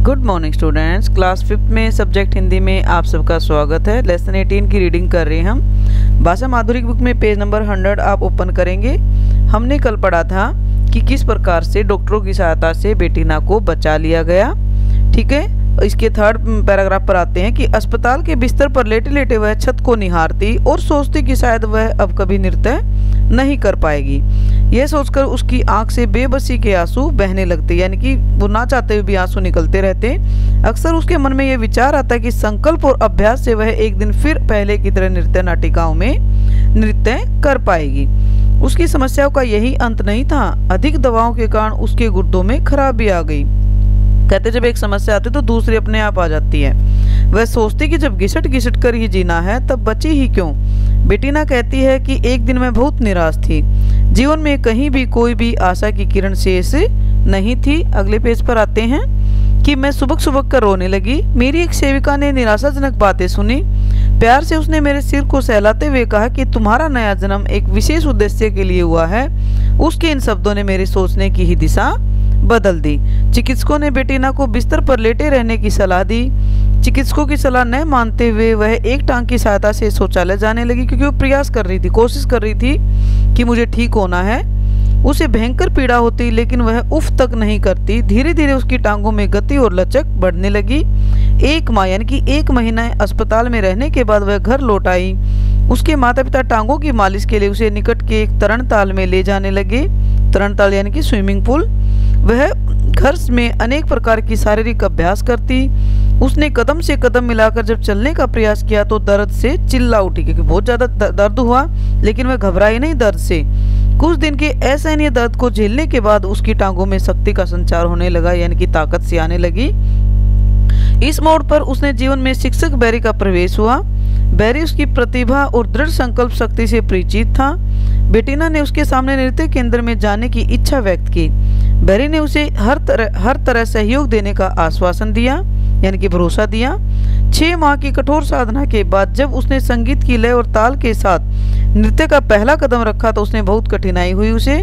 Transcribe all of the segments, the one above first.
Good morning students, class 5 में subject Hindi में आप सबका स्वागत है। लेसन 18 की रीडिंग कर रहे हैं हम। भाषा माधुरी बुक में पेज नंबर 100 आप ओपन करेंगे। हमने कल पढ़ा था कि किस प्रकार से डॉक्टरों की सहायता से बेटीना को बचा लिया गया। ठीक है, इसके थर्ड पैराग्राफ पर आते हैं कि अस्पताल के बिस्तर पर लेटे लेटे वह छत को निहारती और सोचती कि शायद वह अब कभी नृत्य नहीं कर पाएगी। यह सोचकर उसकी आंख से बेबसी के आंसू बहने लगते, यानी कि वो ना चाहते हुए भी आंसू निकलते रहते। अक्सर उसके मन में यह विचार आता कि संकल्प और अभ्यास से वह एक दिन फिर पहले की तरह नृत्य नाटिकाओं में नृत्य कर पाएगी। उसकी समस्याओं का यही अंत नहीं था, अधिक दवाओं के कारण उसके गुर्दों में खराबी आ गई। कहते जब एक समस्या आती तो दूसरी अपने आप आ जाती है। वह सोचती कि जब घिसट घिसट कर ही जीना है तब बची ही क्यों। बेटीना कहती है कि एक दिन मैं बहुत निराश थी, जीवन में कहीं भी कोई भी आशा की किरण शेष नहीं थी। अगले पेज पर आते हैं कि मैं सुबह सुबह कर रोने लगी। मेरी एक सेविका ने निराशाजनक बातें सुनी। प्यार से उसने मेरे सिर को सहलाते हुए कहा कि तुम्हारा नया जन्म एक विशेष उद्देश्य के लिए हुआ है। उसके इन शब्दों ने मेरे सोचने की ही दिशा बदल दी। चिकित्सकों ने बेटीना को बिस्तर पर लेटे रहने की सलाह दी। चिकित्सकों की सलाह न मानते हुए वह एक टांग की सहायता से शौचालय जाने लगी, क्योंकि वो प्रयास कर रही थी, कोशिश कर रही थी कि मुझे ठीक होना है। उसे भयंकर पीड़ा होती, लेकिन वह उफ तक नहीं करती। धीरे धीरे उसकी टांगों में गति और लचक बढ़ने लगी। एक माह यानी कि 1 महीना अस्पताल में रहने के बाद वह घर लौट आई। उसके माता पिता टांगों की मालिश के लिए उसे निकट के एक तरणताल में ले जाने लगे। तरणताल यानी कि स्विमिंग पूल। वह घर में अनेक प्रकार की शारीरिक अभ्यास करती। उसने कदम से कदम मिलाकर जब चलने का प्रयास किया तो दर्द से चिल्ला उठी, क्योंकि बहुत ज्यादा दर्द हुआ, लेकिन वह घबराई नहीं दर्द से। कुछ दिन के असहनीय दर्द को झेलने के बाद उसकी टांगों में शक्ति का संचार होने लगा, यानी कि ताकत सी आने लगी। इस मोड़ पर उसने जीवन में शिक्षक बैरी का प्रवेश हुआ। बैरी उसकी प्रतिभा और दृढ़ संकल्प शक्ति से परिचित था। बेटीना ने उसके सामने नृत्य केंद्र में जाने की इच्छा व्यक्त की। बैरी ने उसे हर तरह सहयोग देने का आश्वासन दिया, यानी कि भरोसा दिया। 6 माह की कठोर साधना के बाद जब उसने संगीत की लय और ताल के साथ नृत्य का पहला कदम रखा तो उसने बहुत कठिनाई हुई उसे।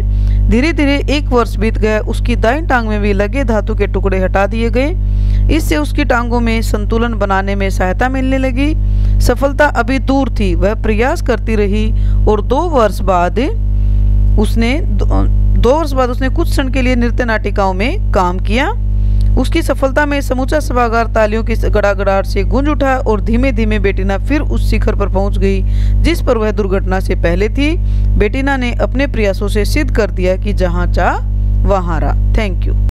धीरे धीरे 1 वर्ष बीत गया। उसकी दाईं टांग में भी लगे धातु के टुकड़े हटा दिए गए। इससे उसकी टांगों में संतुलन बनाने में सहायता मिलने लगी। सफलता अभी दूर थी, वह प्रयास करती रही और 2 वर्ष बाद उसने कुछ क्षण के लिए नृत्य नाटिकाओं में काम किया। उसकी सफलता में समूचा सभागार तालियों की गड़ागड़ाहट से गूंज उठा और धीमे धीमे बेटीना फिर उस शिखर पर पहुंच गई जिस पर वह दुर्घटना से पहले थी। बेटीना ने अपने प्रयासों से सिद्ध कर दिया कि जहां चाह वहां रहा। Thank you.